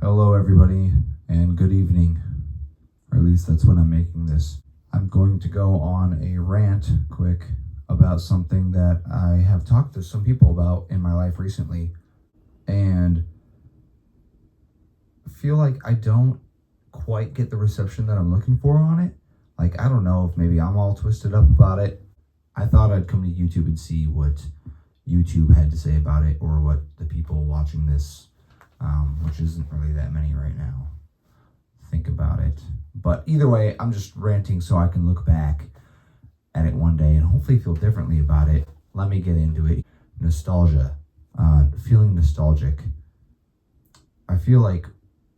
Hello everybody, and good evening. Or at least that's when I'm making this. I'm going to go on a rant quick about something that I have talked to some people about in my life recently, and feel like I don't quite get the reception that I'm looking for on it. Like, I don't know if maybe I'm all twisted up about it. I thought I'd come to YouTube and see what YouTube had to say about it, or what the people watching this, which isn't really that many right now, think about it. But either way, I'm just ranting so I can look back at it one day and hopefully feel differently about it. Let me get into it. Nostalgia. Feeling nostalgic. I feel like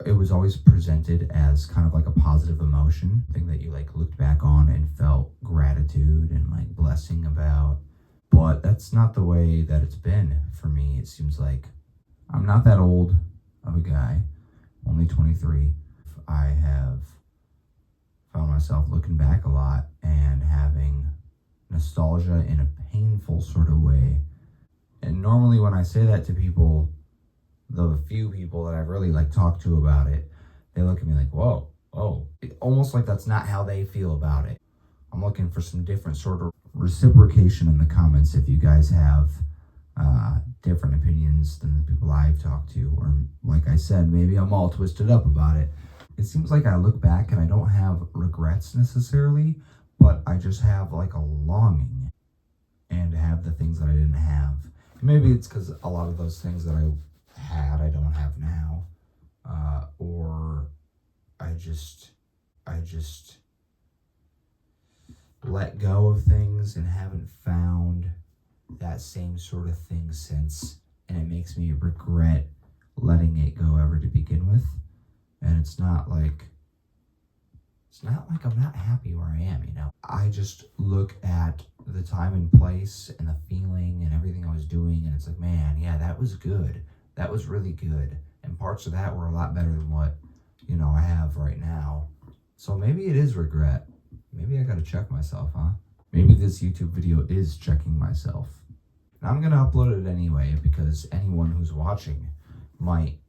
it was always presented as kind of like a positive emotion, thing that you like looked back on and felt gratitude and like blessing about. But that's not the way that it's been for me. It seems like I'm not that old of a guy, only 23. I have found myself looking back a lot and having nostalgia in a painful sort of way. And normally when I say that to people, the few people that I've really like talked to about it, they look at me like, whoa, almost like that's not how they feel about it. I'm looking for some different sort of reciprocation in the comments if you guys have different opinions than the people I've talked to, or like I said, maybe I'm all twisted up about it. It seems like I look back and I don't have regrets necessarily, but I just have like a longing and have the things that I didn't have. Maybe it's because a lot of those things that I had I don't have now, or I just let go of things and haven't found that same sort of thing since, and it makes me regret letting it go ever to begin with. And it's not like I'm not happy where I am, you know. I just look at the time and place and the feeling and everything I was doing, and it's like, man, yeah, that was good. That was really good. And parts of that were a lot better than what, you know, I have right now. So maybe it is regret. Maybe I gotta check myself, huh? Maybe this YouTube video is checking myself. And I'm gonna upload it anyway, because anyone who's watching might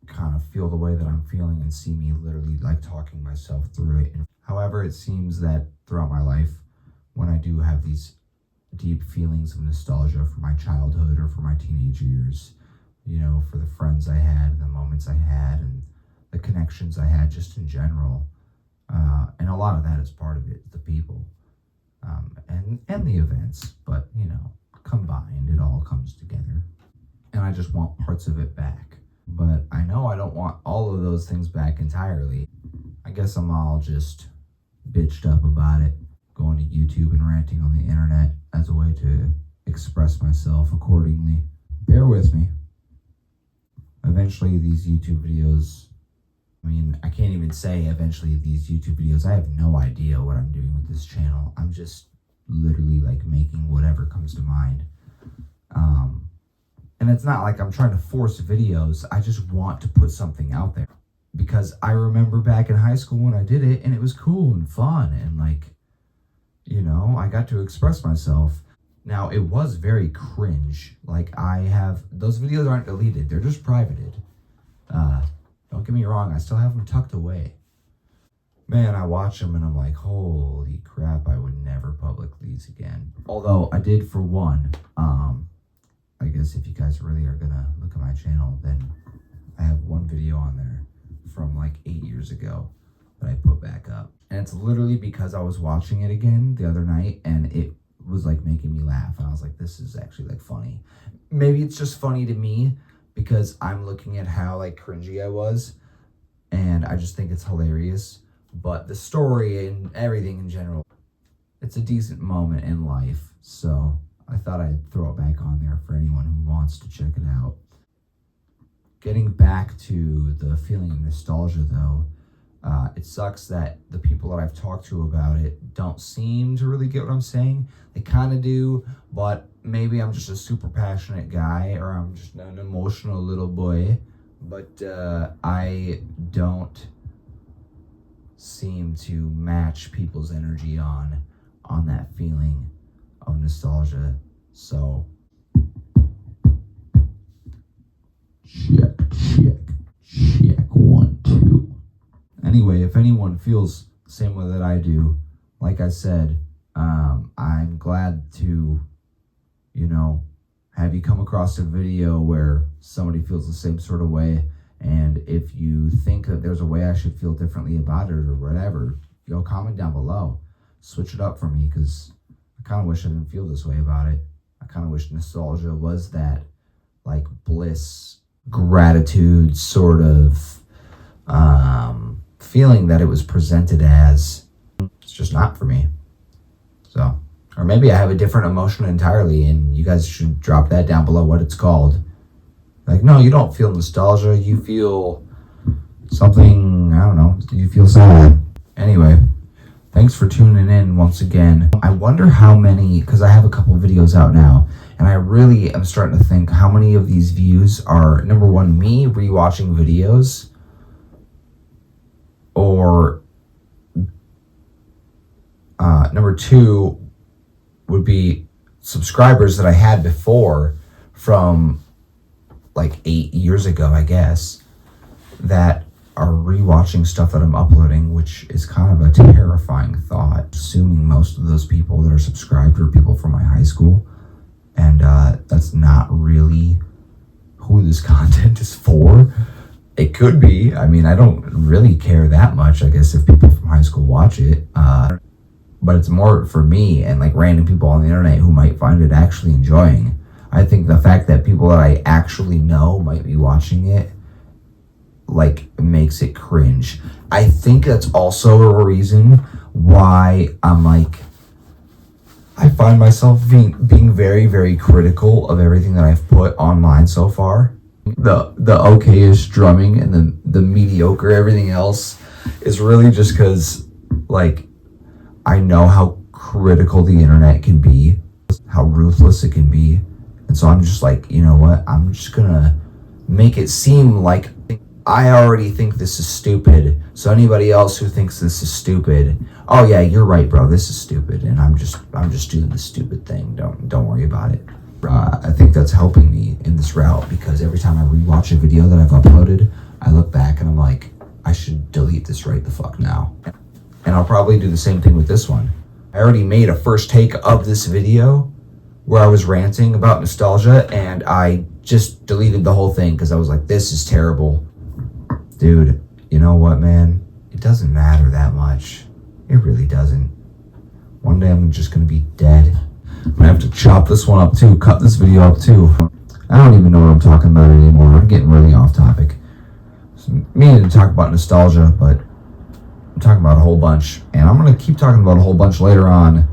kind of feel the way that I'm feeling and see me literally like talking myself through it. However, it seems that throughout my life, when I do have these deep feelings of nostalgia for my childhood or for my teenage years, you know, for the friends I had, the moments I had, and the connections I had just in general. And a lot of that is part of it, the people, and the events, but, you know, combined, it all comes together. And I just want parts of it back. But I know I don't want all of those things back entirely. I guess I'm all just bitched up about it, going to YouTube and ranting on the internet as a way to express myself accordingly. Bear with me. Eventually these YouTube videos, I can't even say eventually these YouTube videos. I have no idea what I'm doing with this channel. I'm just literally like making whatever comes to mind. And it's not like I'm trying to force videos. I just want to put something out there. Because I remember back in high school when I did it, and it was cool and fun, and like, you know, I got to express myself. Now, it was very cringe. Like, those videos aren't deleted. They're just privated. Don't get me wrong, I still have them tucked away. Man, I watch them and I'm like, holy crap, I would never publish these again. Although I did for one. I guess if you guys really are gonna look at my channel, then I have one video on there from like 8 years ago that I put back up. And it's literally because I was watching it again the other night and it was like making me laugh. And I was like, this is actually like funny. Maybe it's just funny to me because I'm looking at how like cringy I was, and I just think it's hilarious. But the story and everything in general, it's a decent moment in life. So I thought I'd throw it back on there for anyone who wants to check it out. Getting back to the feeling of nostalgia though, it sucks that the people that I've talked to about it don't seem to really get what I'm saying. They kind of do, but maybe I'm just a super passionate guy, or I'm just an emotional little boy. But I don't seem to match people's energy on that feeling of nostalgia. So check. Anyway, if anyone feels the same way that I do, like I said, I'm glad to, have you come across a video where somebody feels the same sort of way. And if you think that there's a way I should feel differently about it or whatever, comment down below. Switch it up for me, because I kind of wish I didn't feel this way about it. I kind of wish nostalgia was that like bliss, gratitude sort of feeling that it was presented as. It's just not for me. So, or maybe I have a different emotion entirely, and you guys should drop that down below what it's called. Like, no, you don't feel nostalgia. You feel something, I don't know. You feel sad. Anyway, thanks for tuning in once again. I wonder how many, because I have a couple videos out now, and I really am starting to think how many of these views are, number one, me rewatching videos, or number two would be subscribers that I had before from like 8 years ago, I guess, that are rewatching stuff that I'm uploading, which is kind of a terrifying thought, assuming most of those people that are subscribed are people from my high school, and that's not really who this content is for. It could be. I mean, I don't really care that much, I guess, if people from high school watch it, but it's more for me and like random people on the internet who might find it actually enjoying. I think the fact that people that I actually know might be watching it, like, makes it cringe. I think that's also a reason why I'm like, I find myself being very, very critical of everything that I've put online so far. The okayish drumming and the mediocre everything else is really just because, like, I know how critical the internet can be, how ruthless it can be. And so I'm just like, you know what? I'm just gonna make it seem like I already think this is stupid. So anybody else who thinks this is stupid, oh yeah, you're right, bro. This is stupid, and I'm just doing the stupid thing. Don't worry about it. I think that's helping me in this route, because every time I rewatch a video that I've uploaded, I look back and I'm like, I should delete this right the fuck now. And I'll probably do the same thing with this one. I already made a first take of this video where I was ranting about nostalgia, and I just deleted the whole thing because I was like, this is terrible. Dude, you know what, man? It doesn't matter that much. It really doesn't. One day I'm just gonna be dead. I'm gonna have to chop this one up too, cut this video up too. I don't even know what I'm talking about anymore. I'm getting really off topic. So, meaning to talk about nostalgia, but I'm talking about a whole bunch, and I'm gonna keep talking about a whole bunch later on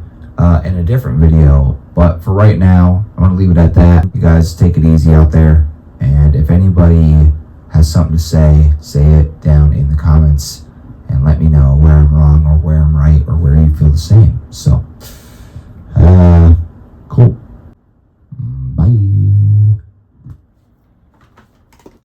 in a different video. But for right now, I'm gonna leave it at that. You guys take it easy out there, and if anybody has something to say it down in the comments and let me know where I'm wrong or where I'm right or where you feel the same.